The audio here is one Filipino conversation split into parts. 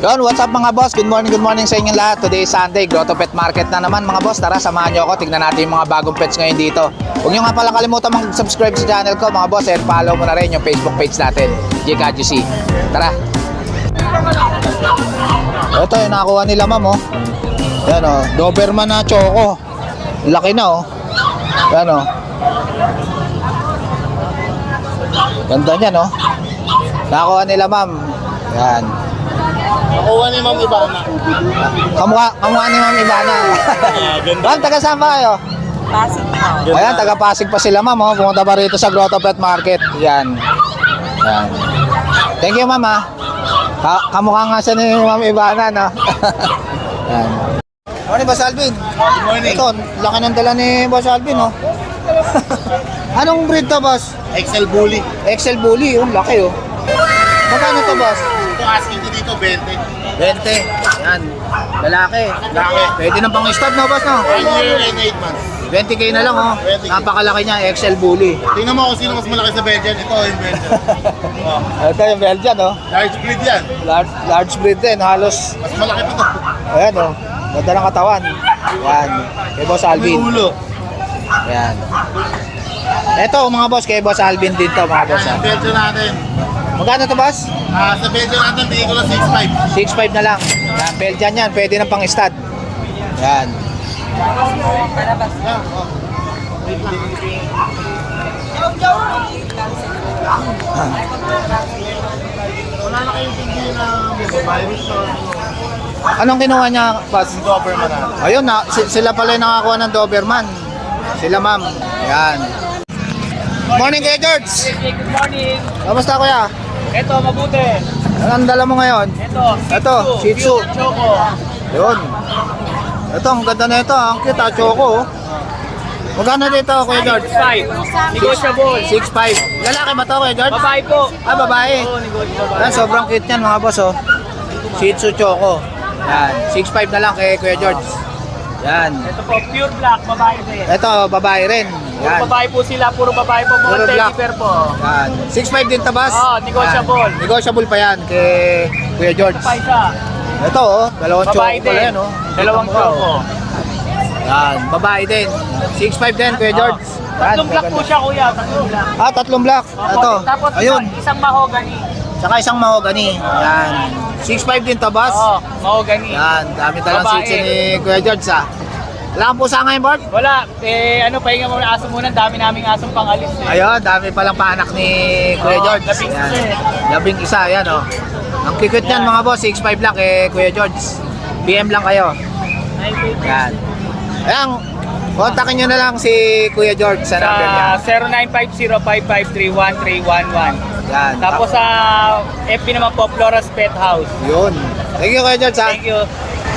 Yon, what's up mga boss? Good morning sa inyong lahat. Today is Sunday, Grotto Pet Market na naman mga boss. Tara, samahan nyo ako. Tignan natin yung mga bagong pets ngayon dito. Huwag nyo nga pala kalimutan mag-subscribe sa channel ko mga boss. And follow mo na rin yung Facebook page natin, JCadjuC. Tara. Ito yung nakakuha nila ma'am oh. Yan oh, Doberman na choco. Laki na oh. Yan oh. Ganda niya no. Nakakuha nila ma'am. Yan. Nakuha ni Ma'am Ivana. Kamukha ni Ma'am Ivana. Ma'am, taga saan ba kayo? Pasig po. Ayan, taga Pasig pa sila ma'am. Oh. Pumunta pa rito sa Grotto Pet Market. Yan. Yan. Thank you ma'am ha. Kamukha nga siya ni Ma'am Ivana no. Yan. Morning Boss Alvin. Good morning. Ito, laki ng dala ni Boss Alvin oh. Anong breed to boss? XL Bully. XL Bully, oh, laki oh. Magkano to boss? Ito asking ko dito 20. 20. Yan. Lalaki. Laki. Pwede nang pang-stud no boss no? 1 year and 8 months. 20k na lang oh. 20K. Napakalaki niya, XL Bully. Tingnan mo kung sino mas malaki sa Belgian. Ito yung Belgian. Ito yung Belgian oh. Large breed yan. Large breed din, halos. Mas malaki pa to. Ayan oh. Ganda ng katawan. Yan. Kay Boss May Alvin. ulo. Yan. Ito mga boss, kay Boss Alvin din to mga boss. Ang Belgian natin. Magkano to boss? Sa Belgian natin, bigay ko lang 6.5. 6.5 na lang. Yan, Belgian yan. Pwede ng pang-stud. Yan. Yan, oh. Wait lang. Wala na kayong tingin na virus or Anong kinuha niya, boss? Doberman natin. Ayun na, sila pala yung nakakuha ng Doberman. Sila ma'am. Yan. Morning kay George. Good morning. Kamusta kuya? Ito, mabuti. Anong dala mo ngayon? Ito, Shih Tzu. Choco. Yun. Ito, ang ganda na ito. Ang cute ha, choco. Magkano dito kuya George? 5. Negotiable. 6.5. Lalaki ba to kuya George? Babae po. Ah, babae. Oo, negotiable. Yan, sobrang cute yan mga boss oh. Shih Tzu choco. Yan, 6.5 na lang kay kuya George. Yan. Ito po, pure black, babae din. Ito, babae rin. Puro Yan. babae po sila, puro babae po. Puro Mga teddy black. bear po. Yan. 6.5 din tabas. Oo, negotiable. Yan. Negotiable pa yan kay Kuya George. Pa isa. Ito oh, dalawang choco Babae pala din. yan oh. Dalawang Kita mo, choco. oh. Yan, babae din. 6.5 din Kuya George. Tatlong black po maganda. siya, kuya. Tatlong black. Ah, tatlong black. Opo, Ito. Tapos Ayun. isang mahogany. Saka isang mahogany. Yan. 6.5 din tabas. Oo, mahogany. Yan, dami talang Babae. sitsi ni Kuya George ha. Wala kang pusa ngayon, Bart? Wala, pahinga muna aso muna, dami naming asong pangalis eh. Ayun, dami palang paanak ni Kuya Oo, George. labing isa eh. Labing isa, yan oh. Ang kikit niyan mga boss, 6.5 lang kay Kuya George. PM lang kayo. Yan. Ayan, kontakin nyo na lang si Kuya George sa number niya. Sa 0950-553-1311. Yan. Tapos sa FB naman po, Flora's Pet House. Yun. Thank you Kuya George ha. Thank you.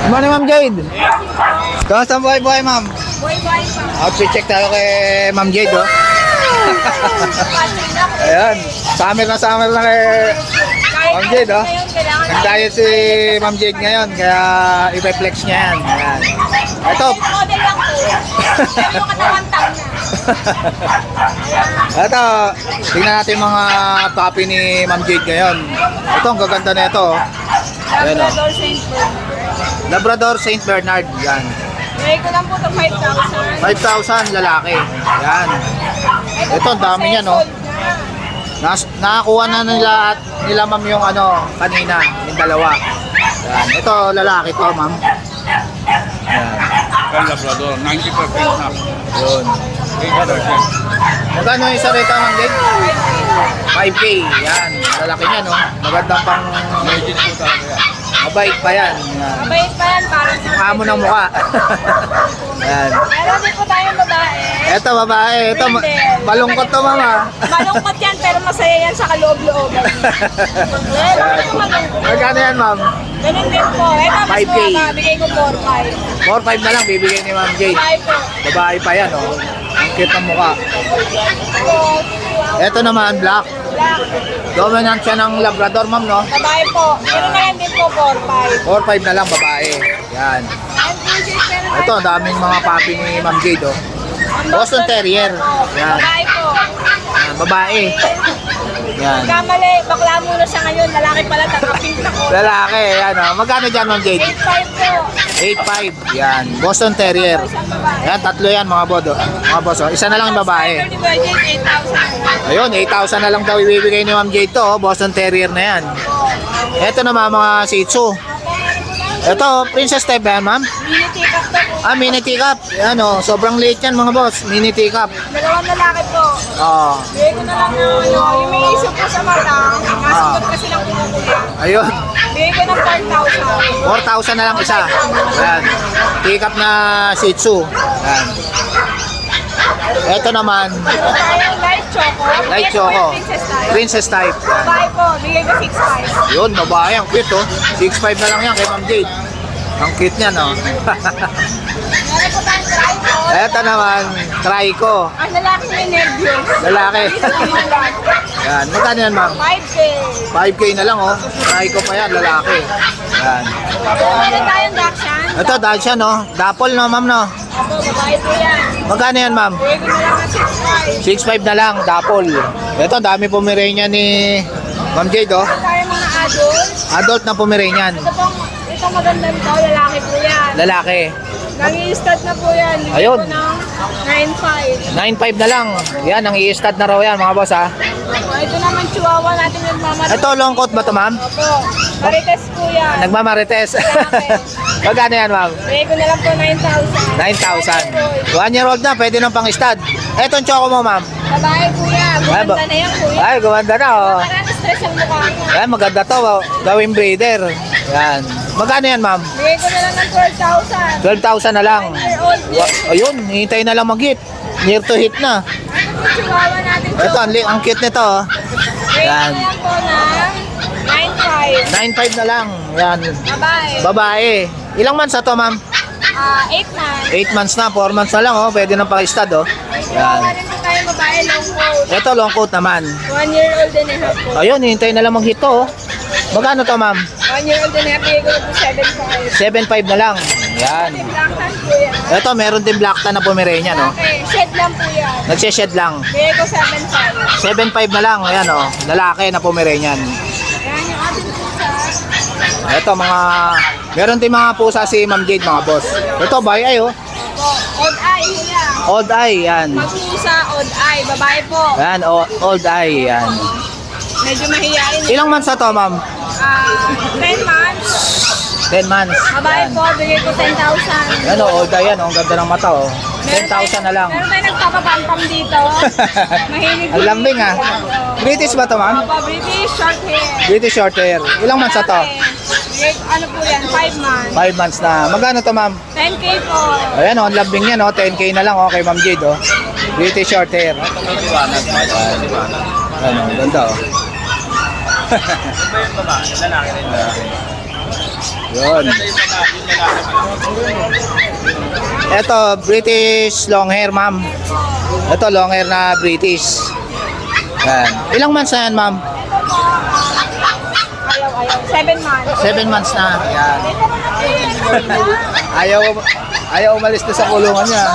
Good morning Ma'am Jade. Kamusta ang buhay-buhay ma'am? Buhay-buhay pa. Outfit check tayo kay Ma'am Jade oh. Ayan, summer na kay Ma'am Jade oh. Nag-diet si Ma'am Jade ngayon, kaya ipe-flex niya yan. Ayan. Ito. Model lang po. Yung katawan tang na. Ito, tingnan natin yung mga puppy ni Ma'am Jade ngayon. Ito, ang gaganda na ito. Ayan oh. Labrador Saint Bernard. Labrador Saint Bernard. Yan. Bigay ko lang po ito 5,000. 5,000 lalaki. Yan. Ito, ang dami niya no. Nakakuha na nila ma'am yung ano, kanina, yung dalawa. Yan. Ito, lalaki to ma'am. Yan. Ang Labrador, 90% na. Yun. Magkano yung isa rito ma'am Jade? 5K. Yan. Lalaki niya no. Magandang pang Legit po talaga yan. mabait pa yan. Yan. Mabait pa yan para sa... Mukha mo ng mukha. Yan. Meron din po tayong babae. Ito babae. Ito malungkot to mama. Malungkot yan pero masaya yan sa kaloob-looban. Meron din malungkot. Magkano yan ma'am? Ganun din po. Ito mas 5K. mga bigay ko 4,500. 4-5 na lang bibigay ni Ma'am Jade. Babae po. Babae pa yan oh. Ang cute ng mukha. Ito naman black. Black. Dominant siya ng Labrador ma'am no. Babae po. Meron na yan din po 4,500. 4-5 na lang babae. Yan. And Bridget, meron Ito tayo- daming mga puppy ni Ma'am Jade oh. Ang Boston Terrier. Yan. Babae po. Yan, babae. Yan. Kamali, bakla muna siya ngayon. Lalaki pala, taga-pink na ko. Lalaki, yan o. Magkano dyan, Ma'am Jade? 8.5 po. 8.5. Yan. Boston Terrier. Isang babae. Yan, tatlo yan mga bodo. Mga boss, oh. Isa na lang yung babae. Spider ni Virgin, 8,000. Ayun, 8,000 na lang daw ibibigay ni Ma'am Jade to. Oh. Boston Terrier na yan. Ito naman mga Shih Tzu. Ito, Princess type ba yan, ma'am? Mini teacup to po. Ah, mini teacup. Yan o, sobrang liit yan mga boss. Mini teacup. Dalawang lalaki po. Oo. Bigay ko na lang ng yung may issue po sa mata. Nasugot kasi lang kumukuya. Ayun. Bigay ko ng 4,000. 4,000 na lang isa. Yan. Teacup na Shih Tzu. Yan. Ito naman, Ito tayo, light choco. light Ito choco. yung princess type. Princess type. Babae po, bigay ko 6,500. Yun, babae. Ang cute oh. 6'5 na lang yan kay Ma'am Jade. Ang cute niya no. Meron po tayong trico. Ito naman, Trico. Ang lalaki may nervyos. Lalaki. Yan. Magkano yan, ma'am? 5K. 5K na lang oh. Trico pa yan, lalaki. Yan. Meron tayong Dachshund. Ito, dahil siya no. Dapol no, ma'am no. Ako, babae po yan. Magkano yan, ma'am? Bigay ko na lang ng 6,500. 6'5 na lang, dapol. Ito, dami Pomeranian ni Ma'am Jade oh. Meron tayong mga adult. Adult na Pomeranian. Ito maganda nito, lalaki po yan. Lalaki. Nang-i-stud na po yan. Bigay Ayun. ko ng 9,500. 9'5 na lang. Yan, ang i-stud na raw yan mga boss ha. Ito naman chihuahua natin yung mamarito. Ito, long coat ba to, ma'am? Opo. Marites po yan. Nagmamarites. Magkano yan, ma'am? Bigay ko na lang po 9,000. 9,000. 1 year old na, pwede nang pang-stud. Etong choco mo, ma'am. Babae po yan. Gumanda na yan po yan. Ay, gumanda na oh. Parang stress ang mukha ko. Yan, maganda to. Oh. Gawing breeder. Yan. Magkano yan, ma'am? Bigay ko na lang ng 12,000. 12,000 na lang. 1 year old. Ayun, hintay na lang mag-hit. Near to hit na. Ano po chihuahua natin? Ito, ang cute nito. Oh. Bigay ko Yan. na lang po ng 9,500. 9,500 na lang. Yan. Babae. Babae. Ilang months na to, ma'am? 8 months. 8 months na, 4 months na lang, oh. Pwede nang pang-stud, oh. Chihuahua rin po tayo babae, long coat. Ito, long coat naman. 1 year old and a half po. Ayun, hintay na lang mag-hit to, oh. Magkano to, ma'am? 1 year old and a half, bigay ko na po 7,500. 7,500 na lang. Yan. Black hand po yan. Ito, meron din black tan na Pomeranian, oh. Okay, shed lang po yan. Nagseshed lang. Bigay ko 7,500. 7,500 na lang. Ayan, oh. Lalaki na Pomeranian. Yan yung ating pusa. Ito, meron din mga pusa si Ma'am Jade, mga boss. Ito, bay ay, oh. Opo, old eye po yan. Old eye, yan. Magpusa, old eye. Babae po. Yan, old eye, yan. Medyo mahihain. Ilang months na to, ma'am? 10 months. 10 months. Babae Yan. po, bigay ko 10,000. Yan, oh, old eye yan, oh. Ang ganda ng mata, oh. 10,000 na lang. Meron tayo nagpapabantam dito. Mahilig. Ang lambing, ah. British ba to, ma'am? Opo, British short hair. British short hair. Ilang months na to? Bigay, ano po yan, 5 months. 5 months na. Magkano to, ma'am? 10K po. Ayan, oh, ang lambing yan, oh. 10K na lang, oh, kay Ma'am Jade, oh. British short hair. Ano, ganda, oh. Yun. Ito, British long hair, ma'am. Ito, long hair na British. Yan. Ilang months na yan, ma'am? Ayaw. 7 months. 7 months na. Yan. Ayaw umalis na sa kulungan niya.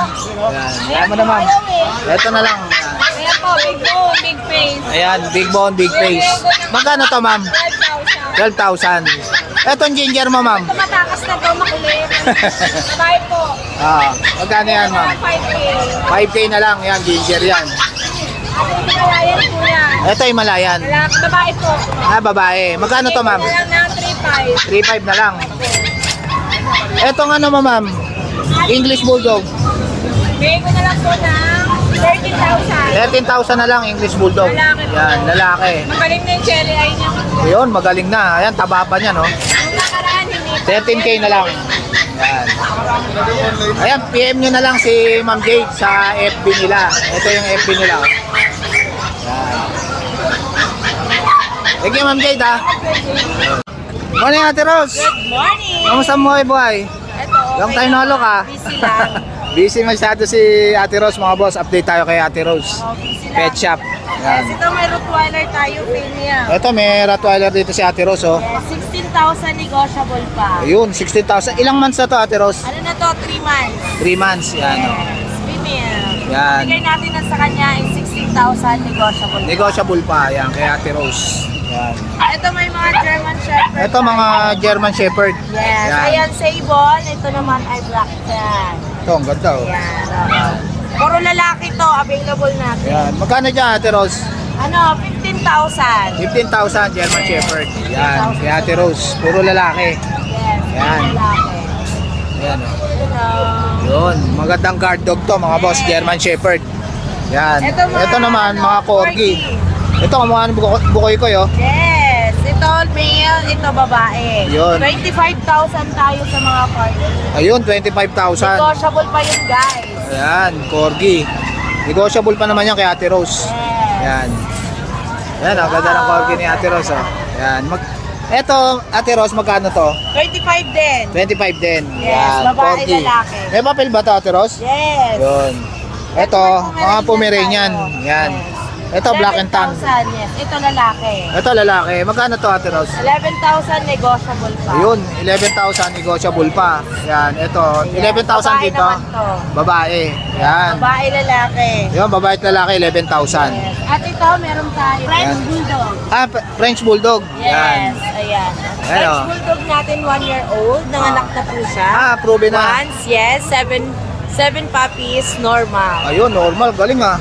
Yan. Tama na, ma'am. Ito na lang. Ayan po, big bone, big face. Ayan, big bone, big face. Magkano to, ma'am? 12,000. 12,000. Etong ginger mo, ma'am. Tumatakas na to, makulit. Babae po. Ah, magkano yan, ma'am? 5K. 5K na lang. Yan, ginger yan. Ating Himalayan po yan. Ito, Himalayan. Babae po. Ah, babae. Magkano to, ma'am? Bigay ko na lang ng 3,500. 3,500 na lang. Etong ano mo, ma'am? English Bulldog. Bigay ko na lang po ng 13,000. 13,000 na lang, English Bulldog. Lalaki po. Yan, lalaki. Magaling na yung cherry eye niya. Yun, magaling na. Ayan, taba pa niya, no? Yung nakaraan, hindi. 13K na lang. Yan. Ayan, PM nyo na lang si Ma'am Jade sa FB nila. Ito yung FB nila. Yan. Thank you, Ma'am Jade, ha? Morning, Ate Rose. Good morning. Kamusta mo, boy? Ito, Long time no look, ha? Busy lang. Busy masyado si Ate Rose, mga boss. Update tayo kay Ate Rose. Busy lang. Pet shop. Yan. Yes, ito may Rottweiler tayo, Philia. Ito, may Rottweiler dito si Ate Rose, oh. 16,000 negotiable pa. Ayun, 16,000. Ilang months na to, Ate Rose? Ano na to? 3 months. 3 months, yan, oh. Yes, female. Yan. Bigay natin na sa kanya is 16,000 negotiable. Negotiable pa. Yan, kay Ate Rose. Yan. Ito may mga German Shepherd. Ito mga German Shepherd. Yes. Yan. Ayan, sable. Ito naman ay black yan. Ito, ang ganda oh. Yan. Puro lalaki to. Available natin. Yan. Magkano dyan Ate Rose? Ano, 15,000. 15,000 German Shepherd. Yan, kay Ate Rose. Puro lalaki. Yes. Yan. Puro lalaki. Yan oh. Ito. Yun, magandang guard dog to mga boss, German Shepherd. Yan. Ito naman, mga corgi. Ito, kamukha ng bukoy ko yo. Yes. Ito male, ito babae. Yun. 25,000 tayo sa mga corgi. Ayun, 25,000. Negotiable pa yun, guys. Ayan, corgi. Negotiable pa naman yan kay Ate Rose. Yes. Yan. Yan, ang ganda ng corgi ni Ate Rose. Oh. Yan. Eto, Ate Rose, magkano to? 25 din. 25 din. Yes, babae, lalaki. May papel ba to, Ate Rose? Yes. Yun. Ito, mga Pomeranian. Yan. Ito, black and tan. 11,000, yes. Ito lalaki. Ito, lalaki. Magkano to, Ate Rose? 11,000 negotiable pa. Ayun, 11,000 negotiable pa. Yan, ito, 11,000 Babae dito. naman to. Babae. Yan. Babae, lalaki. Yun, babae at lalaki, 11,000. Yes. At ito, meron tayo. French Yan. Bulldog. French Bulldog. Yan. Yes, ayan. Ayan, French oh. Bulldog natin 1 year old. Nanganak na po siya. Proven na. Once, yes. 7 puppies, normal. Ayun, normal. Galing ah.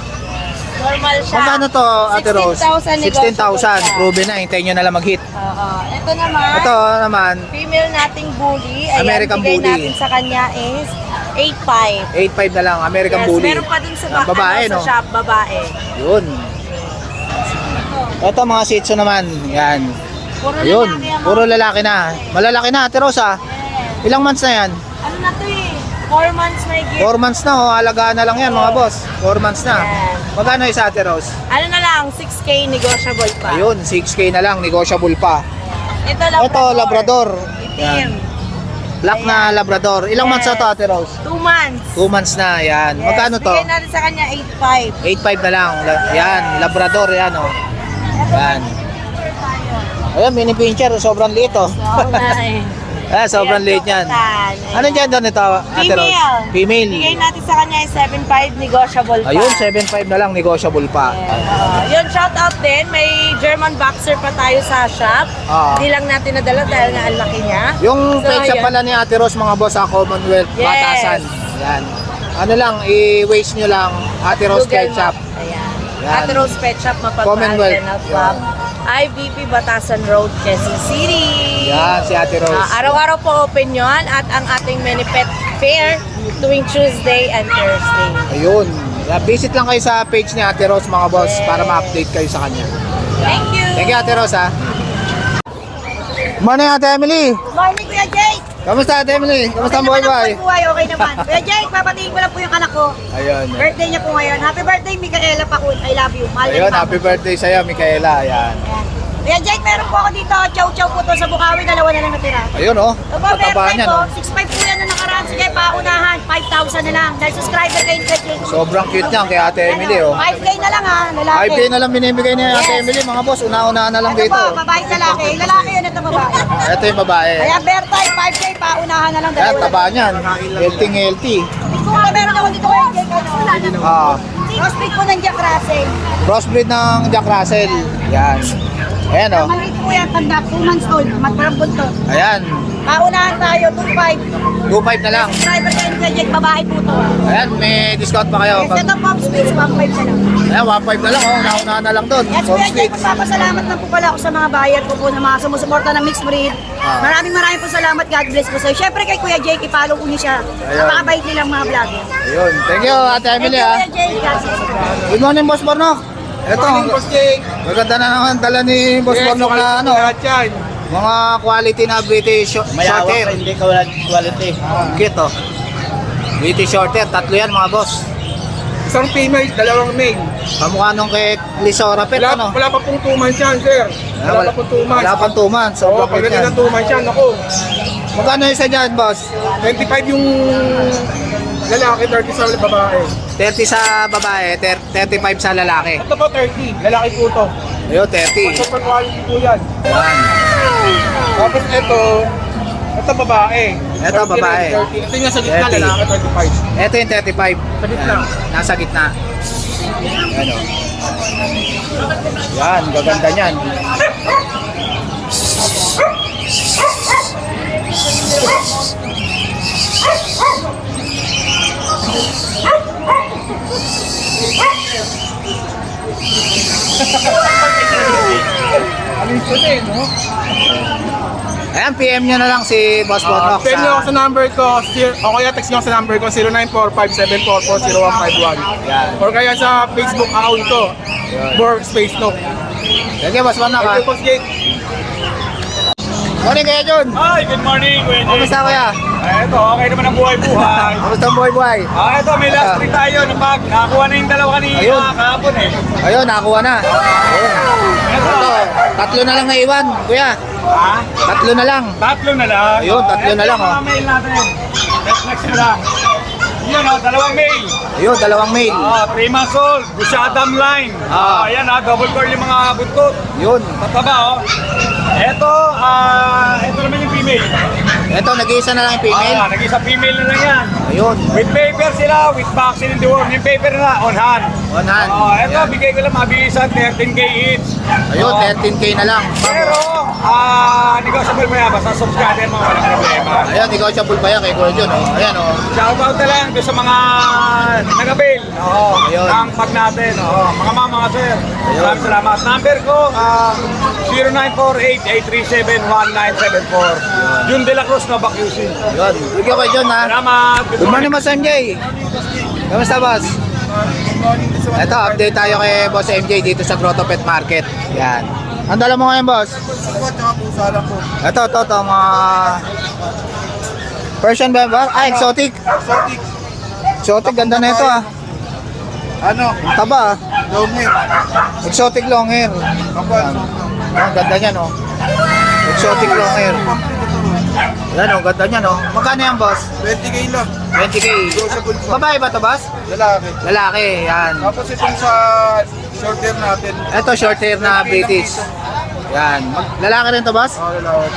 Normal siya. Magkano to, Ate Rose? 16,000 16,000. Proven na. Hintayin nyo na lang mag-hit. Oo. Ito naman, Ito naman, female nating bully. Ayan, American bigay bully. natin sa kanya is 8,500. 8,500 na lang. American Yes, Bully. meron pa dun sa, Babae, ano, no? sa shop, babae. Yun. Ito, mga Shih Tzu naman. Yan. Puro Ayun. lalaki ang Puro lalaki na. Malalaki na, Ate Rose ah. Yes. Ilang months na yan? Ano na to eh? 4 months may gift. 4 months na oh. Alagaan na lang yan mga boss. 4 months na. Yan. Magkano isa, Ate Rose? Ano na lang, 6K negotiable pa. Ayun, 6K na lang. Negotiable pa. Ito, Labrador. Ito, Labrador. Itim. Black na Labrador. Ilang months na to, Ate Rose? 2 months. 2 months na. Yan. Yes. Magkano to? Bigyan natin sa kanya 8,500. 8,500 na lang. Yan, Labrador yan oh. Yan. Ayun, mini pincher. Sobrang liit oh. So nice. Sobrang liit yan. Ano dyan doon ito, Ate Rose? Female. Female. Bigay natin sa kanya is 7,500 negotiable pa. Ayun, 7,500 na lang. Negotiable pa. Yun, shout out din. May German boxer pa tayo sa shop. Ah. Hindi lang natin nadala dahil nga ang laki niya. Yung So, pet shop ayan. pala ni Ate Rose, mga boss, sa Commonwealth, Yes. Batasan. Yan. Ano lang, i-waste nyo lang, Ate Rose Google Pet Shop. Map. Ayan. Yan. Ate Rose Pet Shop, mapagmahal Commonwealth. Dental Club. IBP Batasan Road, Quezon City. Yan, si Ate Rose. Araw-araw po open yon at ang ating mini pet fair tuwing Tuesday and Thursday. Ayun. Yeah, visit lang kayo sa page ni Ate Rose, mga boss, Yes. para ma-update kayo sa kanya. Thank you! Thank you, Ate Rose, ha. Morning, Ate Emily. Morning, Kuya Jake! Kamusta, Ate Emily? Kamusta ang buhay-buhay? Okay naman. Kuya Jake, papatingin ko lang po yung anak ko. Ayun. Birthday niya po ngayon. Happy birthday, Micaela Pakun. I love you. Mahal Ayun, na happy birthday sa'yo, Micaela. Ayan. Kuya Jake, meron po ako dito. Chow-chow po to sa Bukawi. Dalawa na lang natira. Ayun, oh. Ito po, Tataba birthday niyan, ko. oh. 6'5 po yan na nakaraan. Sige, paunahan. 5,000 na lang. Dahil subscriber kayo ni Kuya Jake. Sobrang cute niyan kay Ate Emily, oh. 5K na lang ha, lalaki. 5K na lang binibigay ni Ate Yes. Emily, mga boss. Una-una na lang Ito dito. po, babae lalaki. Lalaki yun, ito babae. Ito yung babae. Kaya birthday, 5K, paunahan na lang. Ayan, Dalawa taba niyan. Healthy. Kung meron ako dito Kuya Jake, ano? Ah, Crossbreed po ng Jack Russell. crossbreed ng Jack Russell. Yan. Ayan, oh. Maliit po yan, tanda, 2 months old, magparambon to. Ayan. Paunahan tayo, 2.5. 2.5 na lang. Subscriber kayo ni Kuya Jake, babae po to. Ayan, may discount pa kayo. Yes, ito Pop Speeds, 1.5 na lang. Ayan, 1.5 na lang, oh. Nauna na lang doon. Yes, Home Kuya Jake, streets. magpapasalamat lang po pala ako sa mga bayad ko po na mga sumusuporta ng mixed breed. Ah. Maraming po salamat, God bless po sa'yo. Siyempre kay Kuya Jake, i-follow ko niya siya. Ayun. Napakabait nilang mga vlogger. Ayun. Thank you, Ate Thank Emily, you, ah. Kuya Jake. God bless you. Good morning, Boss Bornok. Ito, maganda na naman dala ni Boss Bornok na ano, mga quality na British Shorter. hindi quality. Cute, oh. British Shorter, tatlo yan, mga boss. Isang female, dalawang male. Kamukha nung kay Lisora Pet, ano? Wala pa pong 2 months yan, sir. Wala pa pong 2 months. Wala pang 2 months. Oo, Sobrang cute pagdating yan. ng 2 months yan, ako. Magkano isa dyan, boss? 25 yung lalaki, 30 sa babae. 30 sa babae, 35 sa lalaki. Ito po 30, lalaki po to. Ayun, 30. Super quality po yan. Yan. Tapos ito, Ito babae. Ito, babae. 30. Ito yung sa gitna, 30. lalaki 35. Ito yung 35. Sa gitna. Yan, nasa gitna. Yan o. Yan, gaganda niyan. Ano yung ito eh, no? Ayan, PM nyo na lang si Boss Bonok. Send nyo ako sa number ko, o kaya text nyo ako sa number ko, 0945744051. Yan. Or kaya sa Facebook account ko, Workspace Nook. Sige, Boss Bonok ha. Thank you, Boss Jake. Morning kayo, Jun. Hi, good morning, Kuya Jay. Kumusta kuya? Ito, okay naman ang buhay-buhay. Kamusta ang buhay-buhay? Ito, may last three tayo. Nakakuha na yung dalawa kanina Ayun. kahapon eh. Ayun, nakakuha na. Ito, tatlo na lang naiwan, kuya. Ha? Tatlo na lang. Tatlo na lang. Ayun, tatlo na lang, Ito, mga mail natin. Next na lang. Yun, dalawang mail. Ayun, dalawang mail. 3 months old. Busyadam line. Ayan double core yung mga buntot. Yun. Tataba Ito naman yung female. Ito, nag-iisa na lang yung female. Nag-isa female na lang yan. Ayun. With paper sila, with vaccine in the world. Yung paper na on hand. On hand. Ito, bigay ko lang mabilisan, 13K each. Ayun, 13K na lang. Pero, negotiable pa yan, basta subscribe mo, walang problema. Ayan, negotiable pa yan kay Kuya Jun. Oh. Ayan, oh. Shoutout na lang doon sa mga nag-avail. Ayun. Ang pag natin. Mga mama, mga sir. Maraming salamat. Number ko, 0948-837-1974. Jun De La Cruz na Bakyusin. Ayun. Thank you kay Jun, ha. Salamat. Good morning, Boss MJ. Kamusta, Boss? Ito, update tayo kay Boss MJ dito sa Grotto Pet Market. Yan. Ang dala mo ngayon, Boss? Squat tsaka pusa lang po. Ito, mga Persian ba ba? Ah, exotic. Exotic. Exotic, ganda na ito, ah. Ano? Taba, ah. Long hair. Exotic long hair. Kapal. Ang ganda niya, no? Exotic long hair. Yan, oh, ganda niya, no? Magkano yan, Boss? 20K lang. 20K. Negotiable pa. Babae ba ito, Boss? Lalaki. Lalaki, yan. Tapos itong sa short hair natin. Ito, short hair na British. Yan. Lalaki rin to, Boss? Lalaki.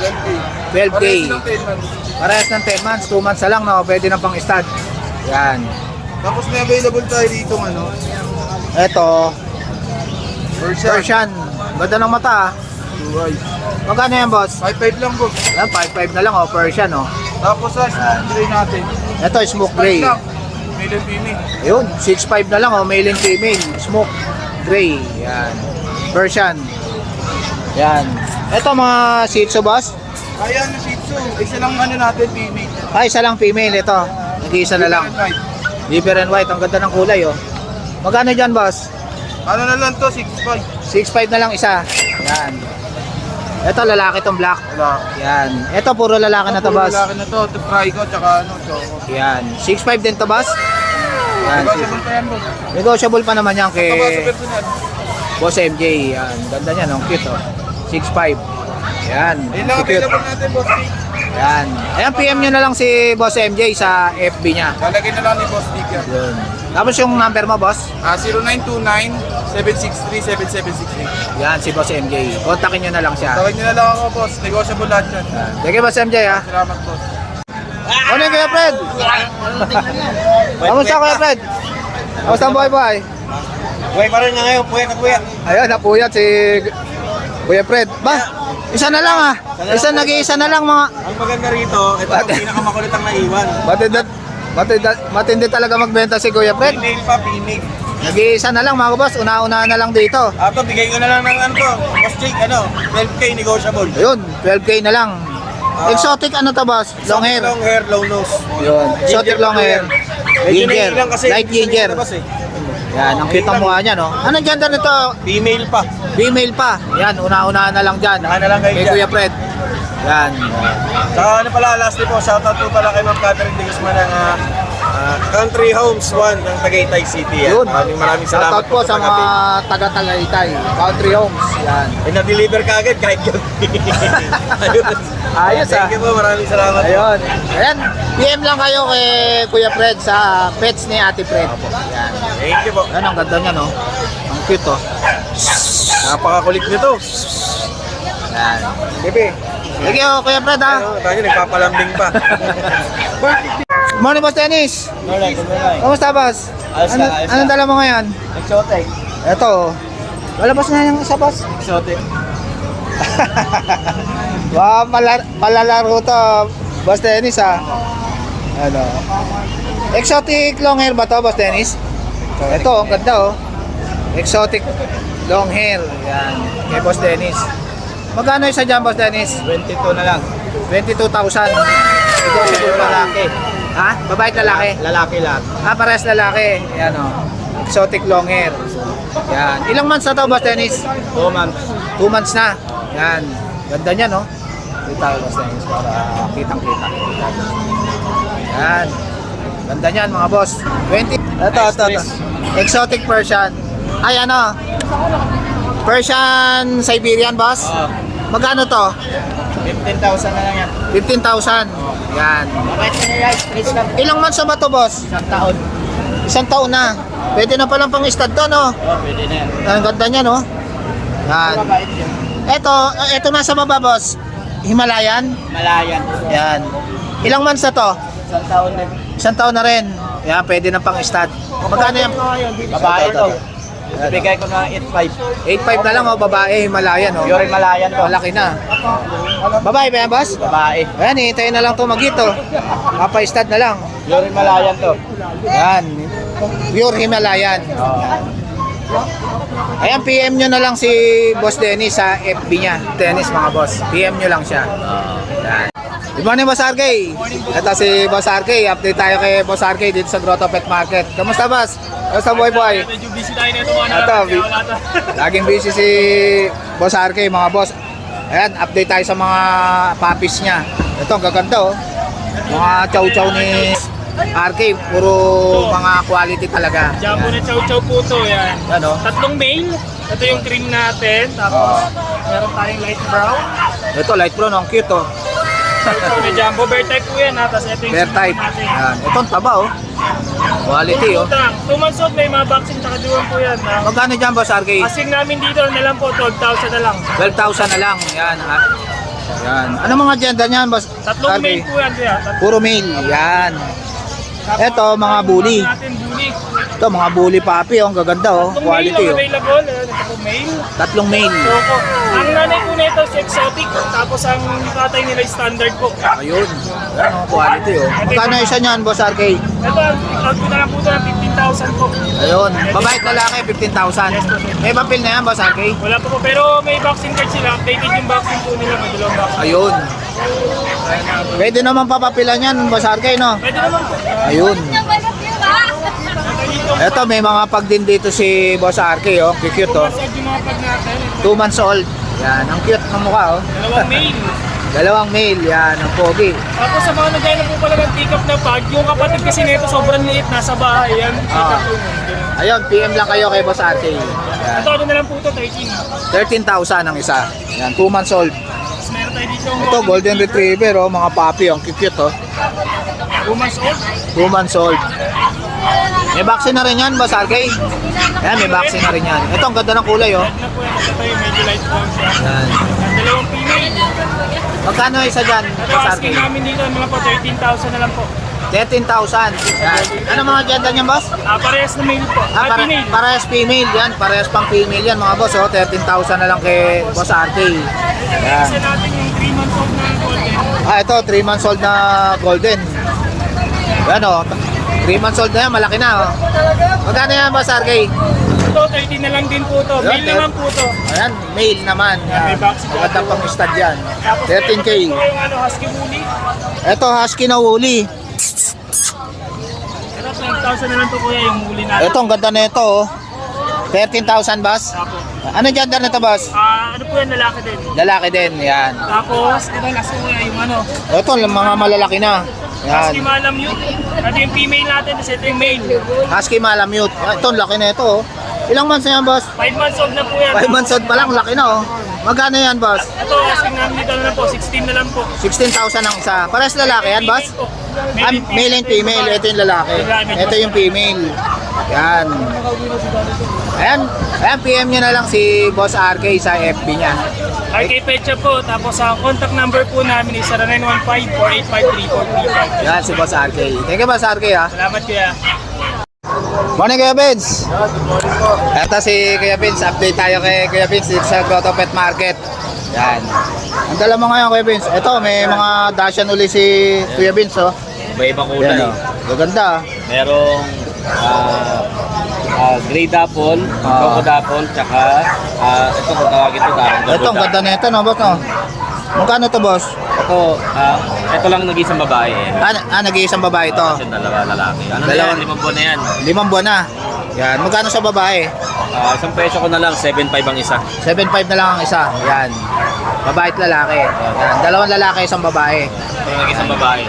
12K. 12K. Parehas ng 10 months. Parehas ng 10 months, 2 months na lang, no? Pwede na pang stud. Yan. Tapos may available tayo dito ano. Ito, Persian. Persian. Ganda ng mata, ah. Blue eyes. Magkano yan, Boss? 5.5 lang po. Yan, 5.5 na lang, oh. Persian, oh. Tapos sa gray natin. Ito, smoke gray. 5 lang. Male and female. Ayun, 6.5 na lang, oh. Male and female. Smoke gray. Yan. Persian. Yan. Ito, mga Shih Tzu, Boss. Ayan, Shih Tzu. Isa lang ano natin, female. Ay, isa lang female ito. Nag-iisa na lang. Liver and white. Ang ganda ng kulay, oh. Magkano dyan, Boss? Ano na lang to, 6.5. 6.5 na lang isa. Yan. Ito, lalaki tong black. Wala. Yan. Ito, puro lalaki na to, Puro Boss. lalaki na to. Ito, try ko, tsaka ano, choco. Yan. 6.5 din to, Boss. Yan. Negotiable pa yan, boss. Negotiable pa naman yan kay Ito, sa personal. Boss MJ. Yan. Ganda niya, no? Cute, oh. 6.5. Yan. Ayun lang, Cute. available natin, boss. Yan. Ayan, PM nyo na lang si Boss MJ sa FB niya. Lalagay na lang ni Boss Dick yan. Yun. Tapos yung number mo, Boss? 0929-763-7768. Yan, si Boss MJ. Kontakin nyo na lang siya. Tawag nyo na lang ako, boss. Negotiable lahat yan. Yan. Sige, Boss MJ, ha? Salamat, boss. Ano yung Kuya Fred? Kamusta, Kuya Fred? Kamusta ang buhay-buhay? Buhay pa rin nga ngayon, buhay na buhay. Ayun, napuyat si Kuya Fred. Ba, isa na lang, ah. Nag-iisa na lang, mga... Ang maganda rito, ito ang pinakamakulit ang naiwan. Matindi talaga magbenta si Kuya Fred. Female pa, female. Nag-iisa na lang, mga boss. Una-una na lang dito. Ato, bigay ko na lang ng ano to. Boss Jake, ano, 12K negotiable. Ayun, 12K na lang. Exotic ano to, boss? Long hair. Long hair, low nose. Yun, exotic long hair. Ginger, lang kasi light ginger. Yan, ang cute ang mukha niya, no? Anong gender nito? Female pa. Female pa. Yan, una-una na lang dyan. Una na lang kayo Kay dyan. Kuya Fred. Yan. Saka ano pala, lastly po, shoutout po pala kay Ma'am Catherine de Guzman ng Country Homes 1 ng Tagaytay City. Yun. Maraming salamat Shoutout po sa mga taga-Tagaytay. Country Homes. Yan. na-deliver ka agad kahit gabi. Ayos, ah. Thank you po, maraming salamat. Ayun. Ayan, PM lang kayo kay Kuya Fred sa pets ni Ate Fred. Yan. Thank you po. Yan, ang ganda niya, no? Ang cute, oh. Napakakulit nito. Yan. Bebe. Thank you, Kuya Fred ha. Ano, tayo nagpapalambing pa. Morning, Boss Dennis. Kamusta, Boss? Anong dala mo ngayon? Exotic. Ito. Lalabas na yung isa, Boss. Exotic. Wow, palalaro to, Boss Dennis ha. Ano? Exotic long hair ba to, Boss Dennis? Ito, ang ganda oh. Exotic long hair. Yan. Kay Boss Dennis. Magkano isa dyan, Boss Dennis? 22 na lang. 22,000. Ito siguro lalaki. Ha? Babae at lalaki? Lalaki lang. Ah, parehas lalaki. Yan o. Exotic long hair. Yan. Ilang months na to, Boss Dennis? 2 months. 2 months na. Yan. Ganda niya, no? Dito tayo, Boss Dennis, para kitang-kita. Yan. Ganda niyan, mga boss. 20. Ito. Exotic Persian. Ay, ano? Persian Siberian, boss? Magkano to? 15,000 na lang yan. 15,000. Yan. Ilang months na ba to, boss? 1 taon. 1 taon na. Pwede na palang pang stud to, no? Pwede na yan. Ang ganda niya, no? Yan. Ito nasa baba, boss. Himalayan? Malayan. Yan. Ilang months na to? 1 taon din. 1 taon na rin. Yan, pwede na pang stud. Magkano yan? Babae to. Bigay ko na 8,500. 8.5 na lang, oh, babae, Himalayan, oh. Pure Malayan to. Malaki na. Babae ba yan, boss? Babae. Ayan, hintayin na lang ito mag-hito. Papa-stud na lang. Pure Malayan to. Yan. Pure Himalayan. Ayan, PM nyo na lang si Boss Dennis sa FB niya. Dennis, mga boss. PM nyo lang siya. Yan. Good morning, Boss RK. Ito si Boss RK. Update tayo kay Boss RK dito sa Grotto Pet Market. Kamusta, boss? Kamusta, boy? Medyo busy tayo nito mga Ito, laging busy si Boss RK, mga boss. Ayan, update tayo sa mga puppies niya. Ito, ang gaganda, oh. Mga chow-chow ni RK, puro mga quality talaga. Jumbo na chow-chow po to, yan. Ano? 3 male. Ito yung cream natin. Tapos, meron tayong light brown. Ito, light brown, ang cute, oh. Chow-chow na jumbo. Bear type po yan, ha. Tapos ito yung Bear type. natin. Ayan. Ito, ang taba, oh. Quality, oh. 2 months old, may mga vaccine tsaka duwan po yan. Ha. Magkano dyan, Boss RK? Asing namin dito na lang po, 12,000 na lang. 12,000 na lang. Yan, ha. Yan. Ano mga gender niyan, Boss 3 RK? male po yan, kuya. Puro male. Yan. Ito, mga bully. Natin bully. Ito, mga bully puppy, oh. Ang gaganda, oh. 3 Quality, male oh. ang available. Ayan, ito po male. 3 male. Choco. Ang nanay po nito si exotic, tapos ang tatay nila is standard po. Ayun. Yan, oh. Quality, oh. Magkano isa niyan, Boss RK? Ito, ang ko na lang po ito ng 15,000 po. Ayun. Babae at lalaki, 15,000. May papel na yan, Boss RK? Wala po po, pero may vaccine card sila. Updated yung vaccine po nila, may dalawang vaccine. Ayun. Pwede naman papapilan yan, Boss RK, no? Pwede naman po. Ayun. Dito, Ito, may mga pag din dito si Boss RK, oh. Cute, oh. massage yung mga pag natin. 2 months old. Yan, ang cute ng mukha, oh. Dalawang male. Dalawang male, yan, ang pogi. Tapos sa mga nagaya na po pala ng pick up na pag, yung kapatid kasi nito sobrang liit, nasa bahay. Yan, pick up po. Ayun, PM lang kayo kay Boss RK. Yan. Ito, ano na lang po ito, 13. 13,000 ang isa. Yan, 2 months old. Tapos meron tayo dito. Ito, Golden Retriever, oh, mga puppy, ang cute, oh. 2 months old. 2 months old. May vaccine na rin yan, Boss RK. Yan, may vaccine na rin yan. Ito, ang ganda ng kulay, oh. Na po yan, ito tayo, medyo light brown siya. Yan. Dalawang female. Magkano isa dyan, Ito, Boss RK? asking namin dito, mga po, 13,000 na lang po. 13,000. Yan. Ano mga gender niyan, boss? Parehas na male po. Female. Parehas female yan. Parehas pang female yan, mga boss. Oh. 13,000 na lang kay Boss RK. Yan. Isa natin yung 3 months old na golden. Ito, 3 months old na golden. Yan, oh. 3 months old na yan. Malaki na, oh. Magkano yan, Boss RK? Ito, 13 na lang din po to. Male Yan, naman po to. Ayan, male naman. May Yan. vaccine. Maganda pang stud yan. Tapos 13K. meron po yung husky bully. Ito, husky na woolly. Ito, 12,000 na lang to kuya yung huli natin. Ito, ang ganda na ito, oh. 13,000, boss. Tapos, Ano gender nito, boss? ano po yan, lalaki din. Lalaki din, yan. Tapos, ito last kuya yung ano, Ito, mga malalaki na. Yan. husky malamute. Ito yung female natin, tapos ito yung male. Husky Malamute. Ito, laki na ito, oh. Ilang months na yan, boss? 5 months old na po yan. 5 months old pa lang, laki na, oh. Magkano yan, boss? Ito, asking namin dito na lang po, 16 na lang po. 16,000 ang isa. Pares lalaki yan, boss? Male and female. Ito yung lalaki. Ito yung female. Yan. Ayan, PM nyo na lang si Boss RK sa FB niya. RK Petcha po. Tapos ang contact number po namin is 0915-485-3435. Yan, si Boss RK. Thank you, Boss RK, ha. Salamat kuya. Morning, Kuya Vince. Ito si Kuya Vince. Update tayo kay Kuya Vince dito sa Grotto Pet Market. Yan. Ang dala mo ngayon, Kuya Vince. Ito, may mga dashan uli si Kuya Vince, oh. Iba-ibang kulay. Yan, oh. Gaganda, ah. Merong gray dapple, coco dapple, tsaka ito kung tawagin ito Ito, ang ganda na ito, no, boss, no? Magkano to, boss? Ito lang nag-isang babae. Nag-iisang babae ito. Kasi dalawa lalaki. Ano na Dalawa. yan? 5 buwan na yan. 5 buwan na. Yan. Magkano sa babae? Isang peso ko na lang, 7.5 ang isa. 7.5 na lang ang isa. Yan. Babae at lalaki. Yan. Dalawang lalaki, isang babae. Ito nag-isang babae.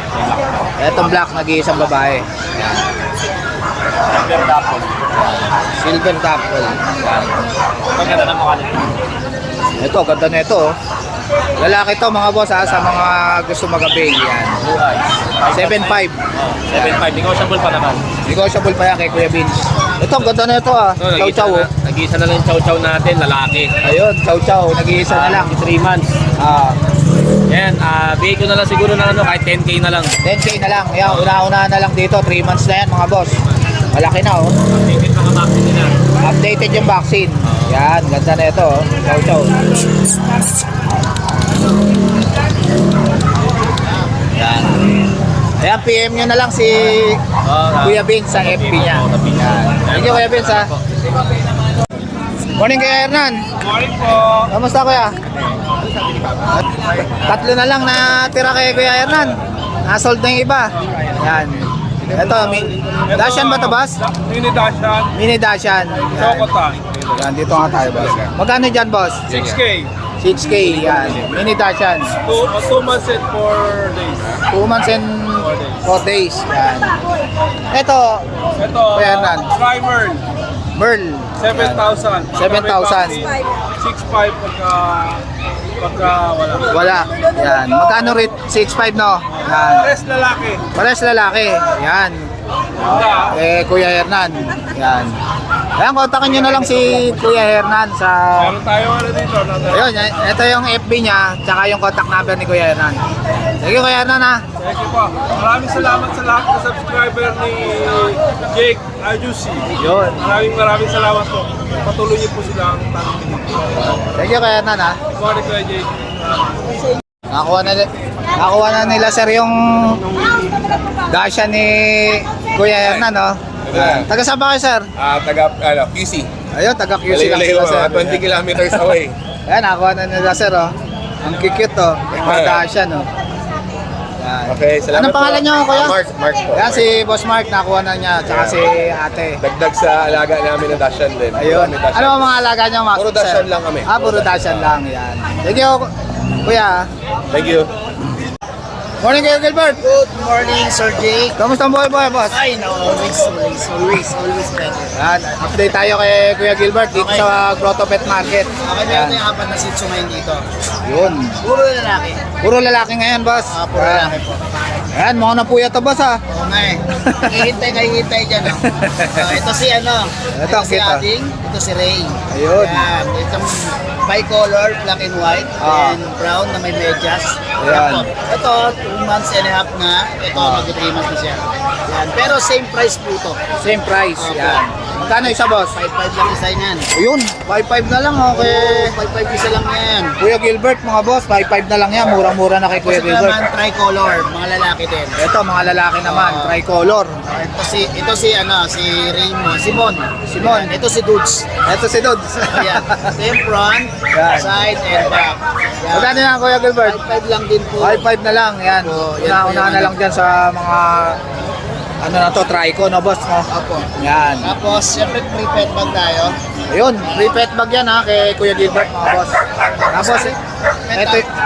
Etong black, nag-iisang babae. Yan. Silver dapple. Silver dapple. Yan. Maganda na mukha nito. Ito, ganda na ito, oh. Lalaki to, mga boss, ha, sa mga gusto mag-avail. Yan. Buhay. 7.5. 7.5. Negotiable pa naman. Negotiable pa yan kay Kuya Vince. Ito, ang ganda na ito, ah. Ito, Chow-chow, oh. nag-iisa na lang yung chow-chow natin, lalaki. Ayun, chow-chow. Nag-iisa na lang. 3 months. Ah, Yan, bigay ko na lang siguro ng kahit 10k na lang. 10K na lang. Yan, una-una na lang dito. 3 months na yan, mga boss. Malaki na, oh. Tingin mga vaccine nila. Updated yung vaccine. Yan, ganda na ito, oh. Chow-chow. Yan. Ayan, PM nyo na lang si Kuya Vince sa FB niya. Yan. Thank you, Kuya Vince, ha. Morning, Kuya Hernan. Morning po. Kamusta, Kuya? Tatlo na lang na tira kay Kuya Hernan. Nasold na yung iba. Yan. Ito, Dashan ba ito, boss? Mini Dashan. Mini Dashan. Yan. Chocotan. Yan, dito nga tayo, boss. Magkano dyan, boss? 6K. 6K, yan. Mini Dashan. 2 months and 4 days. 2 months and 4 days. Yan. Ito, Ito, Kuya Hernan. primer. Merl. 7,000. 7,000. 6,500 pagka wala. Wala. Yan. Magkano rate? 6.5, no? Yan. Rest lalaki. Pares lalaki. Yan. Ganda. Kuya Hernan. Yan. Ayan, kontakin nyo na lang si Kuya Hernan sa... Meron tayo ano dito. Ayun, ito yung FB niya, tsaka yung contact number ni Kuya Hernan. Thank you, Kuya Hernan, ha. Thank you po. Maraming salamat sa lahat ng subscriber ni Jake Ayusi. Yun. Maraming salamat po. Patuloy niyo po silang tanongin. Thank you, Kuya Hernan, ha. Sorry Kuya Jake. Nakuha na nila, sir, yung dasha ni Kuya Hernan, no? Taga saan ba kayo, sir? QC. Ayun, taga QC lang sila, sir. 20 kilometers away. Ayan, nakuha na nila, sir, oh. Ang cute, oh. Mga dasha, no? Yan. Okay, salamat Anong pangalan po. niyo, Kuya? Mark po. Yan, si Boss Mark, nakuha na niya, tsaka si ate. Dagdag sa alaga namin ng Dashan din. Ayun. Ano ang mga alaga niyo, Max? Puro Dashan lang kami. Puro dashan lang, yan. Thank you, Kuya. Thank you. Morning, Kuya Gilbert. Good morning, Sir Jake. Kamusta ang buhay, boss? Ay, no, always better. Yan, update tayo kay Kuya Gilbert dito sa Grotto Pet Market. Okay, meron tayong apat na Shih Tzu ngayon dito. Yun. Puro lalaki. Puro lalaki ngayon, boss. Puro lalaki po. Ayan, mga napuya to, boss, ha. Oo nga eh. Hihintay dyan. No? Ito si Ito, si kita. Ading, ito si Ray. Ayun. Yan, itong bicolor, black and white, Ah. and brown na may medyas. Ayan. Ito, 2 months and a half na. Ito, mag-3 months na siya. Yan. Pero same price po ito. Same price. Yan. Magkano isa, boss? 5.5 lang isa yan. Ayun, 5.5 na lang, okay. 5.5 isa lang yan. Kuya Gilbert, mga boss, 5.5 na lang yan. Murang-mura na kay Kuya Ito Gilbert. naman, tricolor, mga lalaki din. Ito, mga lalaki naman, tricolor. Ito si Raymond, Simon. Simon. Ito si Dudes. Ito si Dudes. Ayan. Ito yung front, Yan. side, and back. Yan. Magkano yan, Kuya Gilbert? 5.5 lang din po. 5.5 na lang, yan. Oo, yan po Una-una yung na lang dyan sa mga, ano na to, trico, no, boss, no? Opo. Yan. Tapos, syempre, free pet bag tayo. Ayun, free pet bag yan, ha, kay Kuya Gilbert, mga boss. Tapos,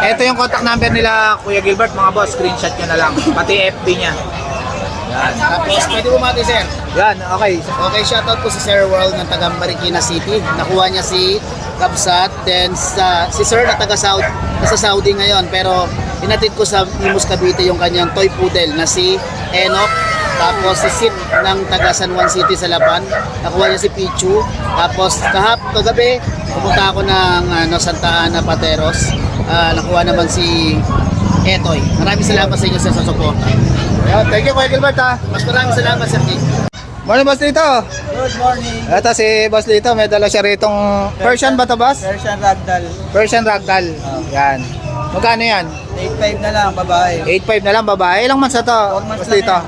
ito yung contact number nila, Kuya Gilbert, mga boss, screenshot nyo na lang. Pati FB niya. Yan. Tapos, pwede bumati, sir. Yan, okay. Okay, shoutout po si Sir World ng taga Marikina City. Nakuha niya si Kabsat, then si Sir na taga Saudi, nasa Saudi ngayon, pero hinatid ko sa Imus Cavite yung kanyang toy poodle na si Enoch. Tapos si Sid ng taga San Juan City sa Lapan. Nakuha niya si Pichu. Tapos kagabi, pumunta ako ng Santa Ana Pateros. Nakuha naman si Etoy. Maraming salamat sa inyo sa suporta. Ayan, thank you Kuya Gilbert ha. Mas maraming salamat, Sir King. Morning Boss Lito. Good morning. Ito si Boss Lito, may dala siya ritong Persian ba to boss? Persian Ragdoll. Persian Ragdoll. Yan. Magkano yan? 8.5 na lang, babae. 8.5 na lang babae. Ilang months na to? Boss Lito?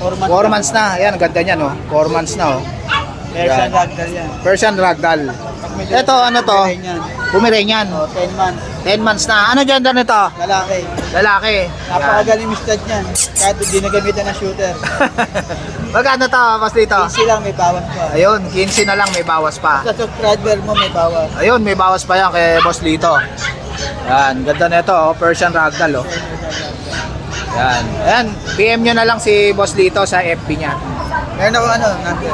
4 months na. Yan, ang ganda niyan oh. 4 months na oh. Persian Yan. Ragdoll yan. Persian Ragdoll. Ito ano to? Pomeranian. 10 months. 10 months na. Ano gender nito? Lalaki. Lalaki. Napakagaling mistad niyan. Kahit hindi nagamitan ng shooter. Magkano to, Boss Lito? Easy lang, may bawas pa. Ayun, 15 na lang, may bawas pa. Sa subscriber mo, may bawas. Ayun, may bawas pa yan kay Boss Lito. Yan, ganda nito, oh, Persian Ragdoll, oh. Yan. Yan, PM nyo na lang si Boss Lito sa FB niya. Meron ako number.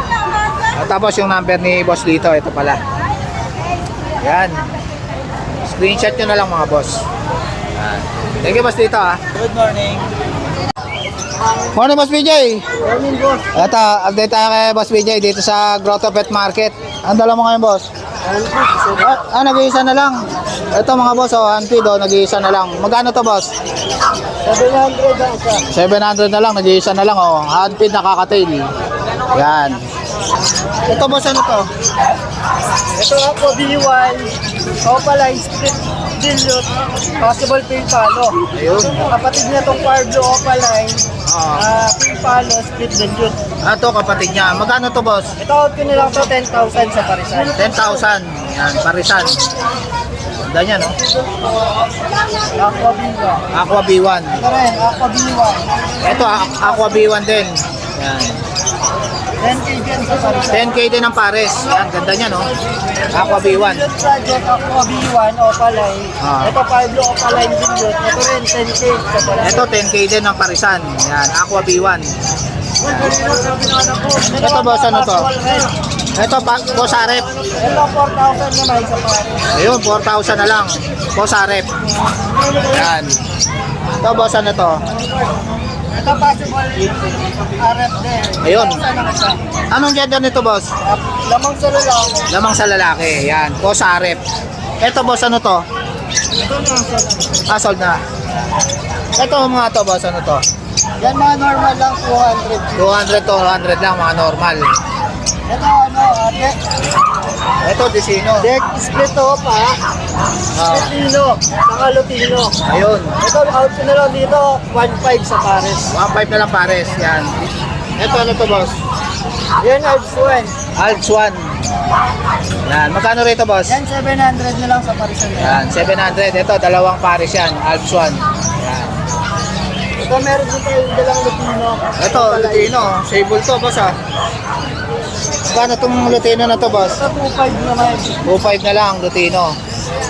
At tapos yung number ni Boss Lito, ito pala. Yan. Screenshot nyo na lang mga boss. Yan. Thank you, Boss Lito, ah. Good morning. Morning, Boss BJ. Morning, boss. Ito, update tayo kay Boss BJ dito sa Grotto Pet Market. Ang dala mo ngayon, boss? Nag-iisa na lang. Ito mga boss, oh, handfeed, oh, nag-iisa na lang. Magkano to, boss? 700 ang isa. 700 na lang, nag-iisa na lang, oh. Handfeed na kakatail. Yan. Ito, boss, ano to? Ito ako, B1. Opaline, split dilute, possible pin palo. Ayun. Kapatid niya itong Parblo Opaline, Ah. pin palo, split dilute. Ito, kapatid niya. Magkano to, boss? Ito, out ko nilang to 10,000 sa parisan. 10,000. Yan, parisan. Ganda niya, no? Aqua B1. Aqua B1. Ito rin, Aqua B1. Ito, Aqua B1 din. Yan. 10K din sa parisan. 10K din ang pares. Yan, ganda niya, no? Aqua B1. Dilute project, Aqua B1, Opaline. Ah. Ito, Parblo Opaline dilute. Ito rin, 10K sa parisan. Ito, 10K din ang parisan. Yan, Aqua B1. Ito, boss, ano to? Ito, boss Arep. Ito, 4,000 naman sa parisan. Ayun, 4,000 na lang. Boss Arep. Yan. Ito, boss, ano to? Ito, possible RF din. Ayun. 1,000 ang isa. Anong gender nito, boss? Lamang sa lalaki. Lamang sa lalaki. Yan, boss Arep. Ito, boss, ano to? Ito na, Sold na. Ito, mga to, boss, ano to? yan mga normal lang, 200. 200 to 100 lang, mga normal. Ito deck, Ito, Disino. deck split off ha. Lutino, saka Lutino. Ayun. Ito, out ko na lang dito, 1.5 sa pares. 1.5 na lang pares. Yan. Ito, ano to, boss? Yan, Alps 1. Alps 1. Yan. Magkano rito, boss? Yan, 700 na lang sa parisan. Yan, 700. Ito, dalawang pares yan. Alps 1. Yan. Ito, meron din tayo dalang Lutino. Ito, Lutino. Sable to, boss, ah. Magkano itong Lutino na to, boss? Ito, 2.5 naman. 2.5 na lang, Lutino.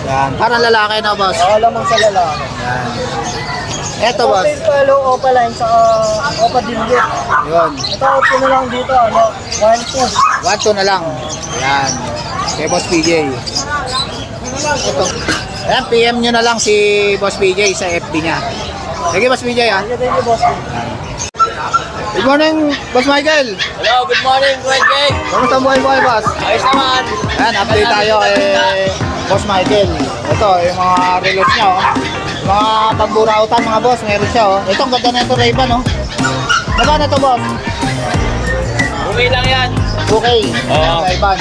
Yan. Parang lalaki na, boss. Lamang sa lalaki. Yan. Ito, boss. Open palo, Opaline, saka Opa Dilute. Yun. Ito, out ko na lang dito, 1.2. 1-2 na lang. Yan. Kay Boss PJ. Ito. Ayan, PM nyo na lang si Boss PJ sa FB niya. Sige, Boss PJ, ha. Thank you, boss. Good morning, Boss Michael. Hello, good morning, Kuya Jake. Kamusta ang buhay-buhay, Boss? Ayos naman. Ayan, update tayo kay Boss Michael. Ito, yung mga reloads niya, oh. Yung mga pagburautan, mga boss, meron siya, oh. Ito, ang ganda na ito, Ray-Ban, oh. Magkano to, boss? Okay lang yan. Okay. Oo. Ray-Ban.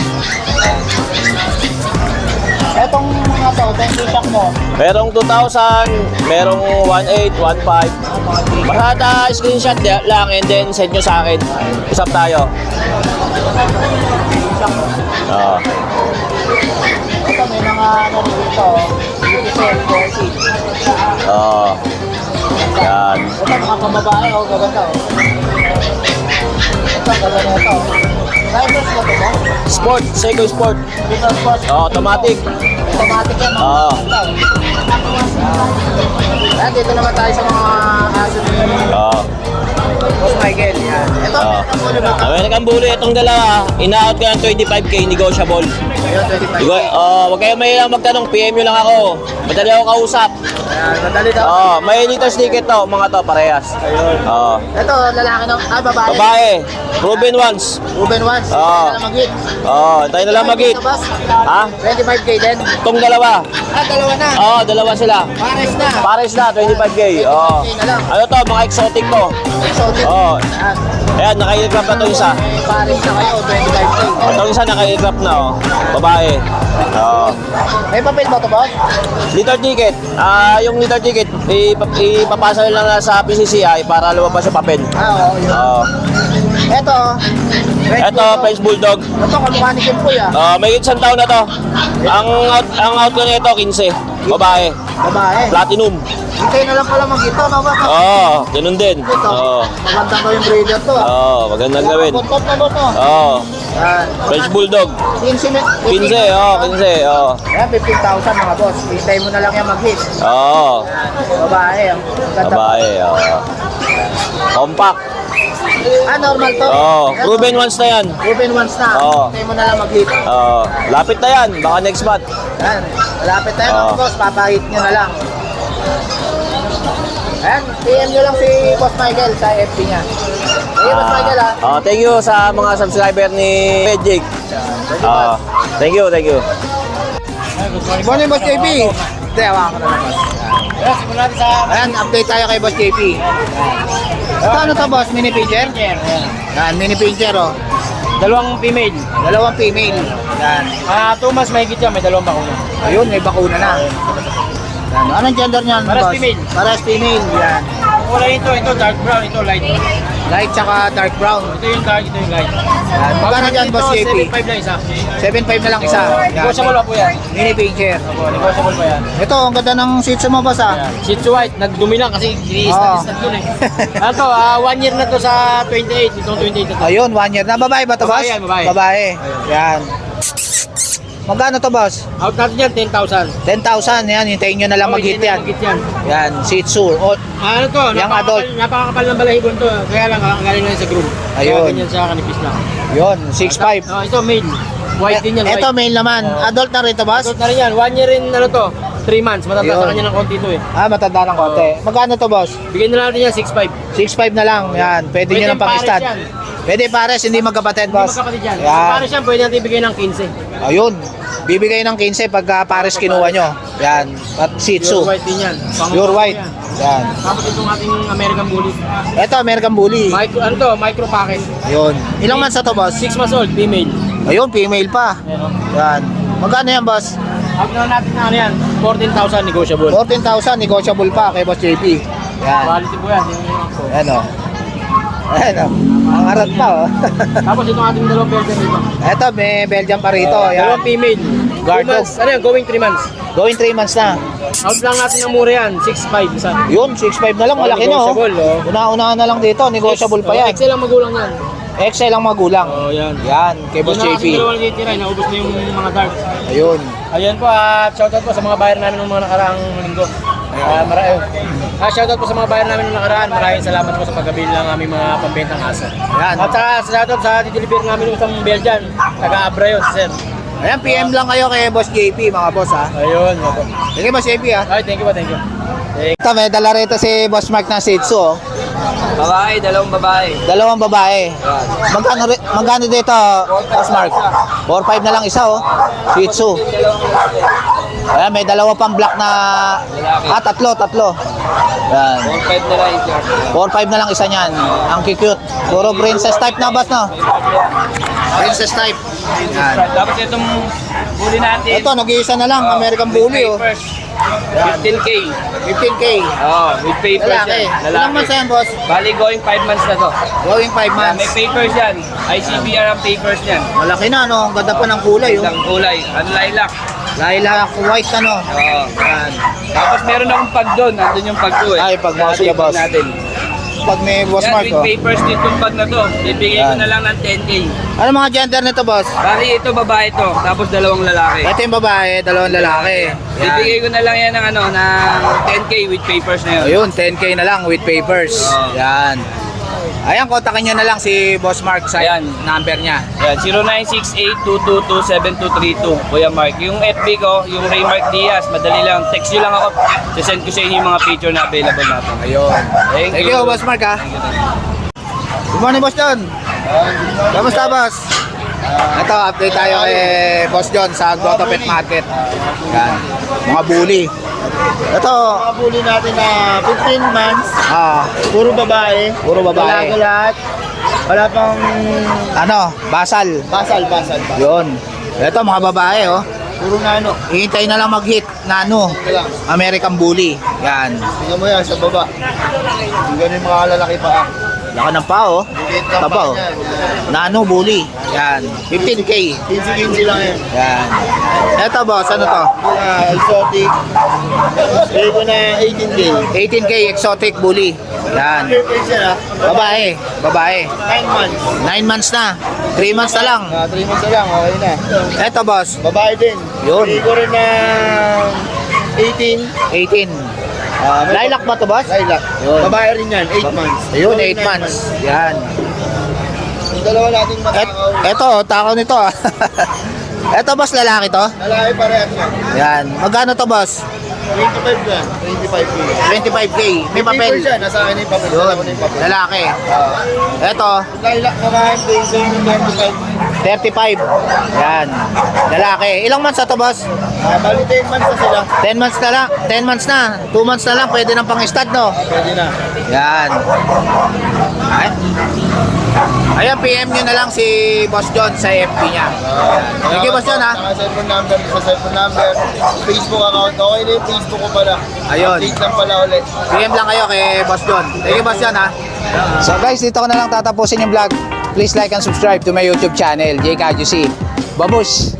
Etong mga to, 10 shock mo. Merong 2,000, merong 1,800, 1,500. Basta screenshot lang and then send nyo sa akin. Usap tayo. Oo. Ito, may mga ano dito, beautiful, gossip. Oo. Yan. Ito, mga pambabae, oh, gaganda, oh. Ito, ganda na ito. Drivers mo ito ba? Sport, Seiko Sport. Dito, sport. Automatic. Automatic yan, Oo. Ayan, dito naman tayo sa mga aso nito. Oo. Boss Michael, yan. Ito, Oo. Bully ba? American Bully, itong dalawa, in-out ko ng 25K, negotiable. Ayun, 25. Huwag kayo mahilang magtanong, PM nyo lang ako. Madali ako kausap. Ayan, madali daw. May liters ticket to, mga to, parehas. Ayun. Ito, lalaki no? Ah, babae. Babae, proven once. Ruben Wans. Oo. Mag-hit. Tayo na lang mag-hit. Ha? 25K din. Itong dalawa. Ah, dalawa na. Dalawa sila. Pares na. Pares na, 25K. 25K na lang. Ano to, mga exotic to. Exotic. Ayan, naka-aircraft na to isa. Pares na kayo, 25K. Itong isa naka-aircraft na, Babae. May papel ba ito, boss? Liter ticket. Yung liter ticket, ipapasa lang na sa PCCI para lumabas yung papel. Ah, oo. Yun. Ito. Ito, French Bulldog. Ito, kamukha ni Kimpoy ah. May isang taon na to. Ang out ko nito, 15. Babae. Babae. Platinum. Hintay na lang pala mag-ito, no? Ganun din. Ito. Maganda ko yung breeder to Magandang gawin. Buntot na ba to? Yan. French Bulldog. 15. 15, 15. Yan, 15,000 mga boss. Hintay mo na lang yan mag-hit. Babae. Ang ganda. Babae, compact. Normal to? Proven once na yan. Proven once na. Hintay mo na lang mag-hit. Lapit na yan, baka next month. Yan. Malapit tayo mga boss. Papahit nyo na lang. Ayan, PM nyo lang si Boss Michael sa FB niya. Hey, Boss Michael Thank you sa mga subscriber ni Jake. Thank you. Good morning, Boss JP. Hindi, hawakan ko na lang, boss. Ayan, update tayo kay Boss JP. Ito ano to, boss? Mini pincher? Yan, mini pincher, Dalawang female. Dalawang female. Yan. 2 months may yan, may dalawang bakuna. Ayun, may bakuna na. Yan. Anong gender niyan, Paras boss? female. Paras female. Yan. Kulay ito dark brown, ito light. Light tsaka dark brown. Ito yung dark, ito yung light. Yan. Magkano dyan, Boss JP? 7.5 lang isa. 7.5 na lang isa. Yan. Negotiable pa po yan. Mini pincher. Negotiable pa yan. Ito, ang ganda ng Shih Tzu mo, boss Shih Tzu White, nagdumi lang kasi i-stat dun Ito, 1 year na to sa 28, itong 28 na to. Ayun, 1 year na. Babae ba to, boss? Babae yan, babae. Babae. Yan. Magkano to, boss? Out natin yan, 10,000. 10,000. Yan, hintayin nyo na lang mag-hit yan. Mag-hit yan. Yan, Shih Tzu. Ano to, Young adult. napakakapal ng balahibo to. Kaya lang, galing lang sa groom. Ayun. Kaya ganyan sa kanipis lang. Yun, 6'5". Ito, male. White din yan, white. Ito, male naman. Adult na rin to, boss? Adult na rin yan. 1 year rin, 3 months. Matanda Ayun. sa kanya ng konti to Matanda ng konti. Magkano to, boss? Bigyan na natin yan, 6.5. 6'5 na lang. Yan, pwede nyo lang pares pang-stud. yan. Pwede pares, hindi magkapatid, boss. Magkapatid yan. Yan. Pares yan, pwede natin bigyan ng 15. Ayun. Bibigay ng 15 pagka pares kinuha nyo. Yan. At Shih Tzu. Pure white din yan. Pure white. Yan. Tapos itong ating American Bully. Ito, American Bully. Micro packet. Yun. Ilang months na to, boss? 6 months old, female. Ayun, female pa. Ayan, Yan. Magkano yan, boss? Out na natin na ano yan, 14,000 negotiable. 14,000, negotiable pa kay Boss JP. Yan. Quality po yan. Ayan o. Ayan o. Ang arat pa o. Tapos itong ating dalawang Belgian dito. Eto, may Belgian pa rito. Yan. Dalawang female. Guard 2 months, ano yan, going 3 months. Going 3 months na. Out lang natin ng mura yan, 6.5 isa. Yun, 6'5 na lang. Malaki na o. Negotiable, oh. Una-unahan na lang dito. Negotiable pa yan. XL ang magulang yan. XL ang magulang. Yan. Yan, kay Boss Yun na kasi JP. dalawang natitira, naubos na yung mga dark. Ayun. Ayan po, shoutout po sa mga buyer namin ng mga nakaraang linggo. Shoutout po sa mga buyer namin ng nakaraan. Maraming salamat po sa pagkabili ng aming mga pambentang aso. Ayan. At saka shoutout sa dideliver namin ng isang Belgian. Taga-Abra yun, sir. Ayan, PM lang kayo kay Boss JP, mga boss ha. Ayun, po. Sige, Boss JP ha. Ay, thank you po, thank you. Ito, may dala rito si Boss Mark ng Shih Tzu. Oh. Babae, dalawang babae. Dalawang babae. Magkano dito, Boss Mark? 4-5 na lang isa, oh. Shih Tzu. Ayan, may dalawa pang black na... tatlo. Ayan. 4-5 na lang isa. 4-5 na lang isa niyan. Ang cute. Puro princess type na, boss, no? Princess type. Ayan. Tapos itong huli natin. Ito, nag-iisa na lang. American Bully, oh. 15K. 15K. With papers Lalaki. yan. Ilang months na yan, boss? Bali, going 5 months na to. Going 5 months. May papers yan. ICBR ang papers yan. Malaki na, no? Ang ganda pa ng kulay, oh. Isang kulay. Ang lilac. Lilac white, ano? Oo. Yan. Tapos meron akong pag doon. Nandun yung pag doon. Ay, pag boss ka, boss. Natin. Pag may Boss Yan, Mark, with oh. papers dito yung pag na to. Bibigay ko Yan. na lang ng 10K. Ano mga gender nito, boss? Bali, ito babae to. Tapos dalawang lalaki. Ito yung babae, dalawang lalaki. Bibigay ko na lang yan ng ano, ng 10K with papers na yun. Ayun, 10K na lang with papers. Oo. Yan. Ayan, kontakin nyo na lang si Boss Mark sa Ayan. number niya. Yan, 0968-222-7232, Kuya Mark. Yung FB ko, yung Ray Mark Diaz, madali lang. Text nyo lang ako. Send ko sa inyo yung mga picture na available natin. Ayun. Thank Thank you. you, Boss Mark, ha. Good morning, Boss John. Kamusta, Boss? Ito, update tayo kay Boss John sa Grotto Pet Market. Yan. Mga bully. Ito, Mga bully natin na 15 months, puro babae. Puro babae. Dalaga lahat. Wala pang basal. basal. Yun. Ito, mga babae, oh. Puro nano. Hihintay na lang mag-hit na Ito lang. American Bully. Yan. Tingnan mo yan sa baba. Yung ganun yung mga lalaki pa. Laka ng pao. Liit lang Taba, pa oh. yan. Nano Bully. Yan. 15K. 15 lang yan. Yan. Ito, boss, ano to? Exotic. Bigay ko na 18K. 18K exotic bully. Yan. Perfect siya Babae. Babae. 9 months. 9 months na. 3 months na lang. 3 months na lang, okay na. Ito, boss. Babae din. Yun. Bigay ko rin na 18. 18. Lilac ba to, boss? Lilac. Yun. Babae rin yan, 8 months. Ayun, 8 months. Yan. Yung dalawa nating matakaw. Ito, takaw nito, ah. Ito, boss, lalaki to? Lalaki parehas yan. Yan. Magkano to, boss? 25 yan. 25K. 25K. May papel. Paper siya, nasa akin na yung papel. Yun. Dala ko na yung papel. Lalaki. Ito, Lilac babae, bigay ko yung 35. Yan. Lalaki. Ilang months na to, boss? 25. Bali 10 months na sila. 10 months na lang. 10 months na. 2 months na lang. Pwede nang pang-stud, no? Pwede na. Yan. Ay. Ayan, PM nyo na lang si Boss John sa FB niya. Thank you, Boss John, ha. Saka cellphone number, sa cellphone number, Facebook account. Okay na yung Facebook ko pala. Ayun. Update lang pala ulit. PM lang kayo kay Boss John. Thank you, Boss John, ha. So guys, dito ko na lang tatapusin yung vlog. Please like and subscribe to my YouTube channel, JKGC. Babush!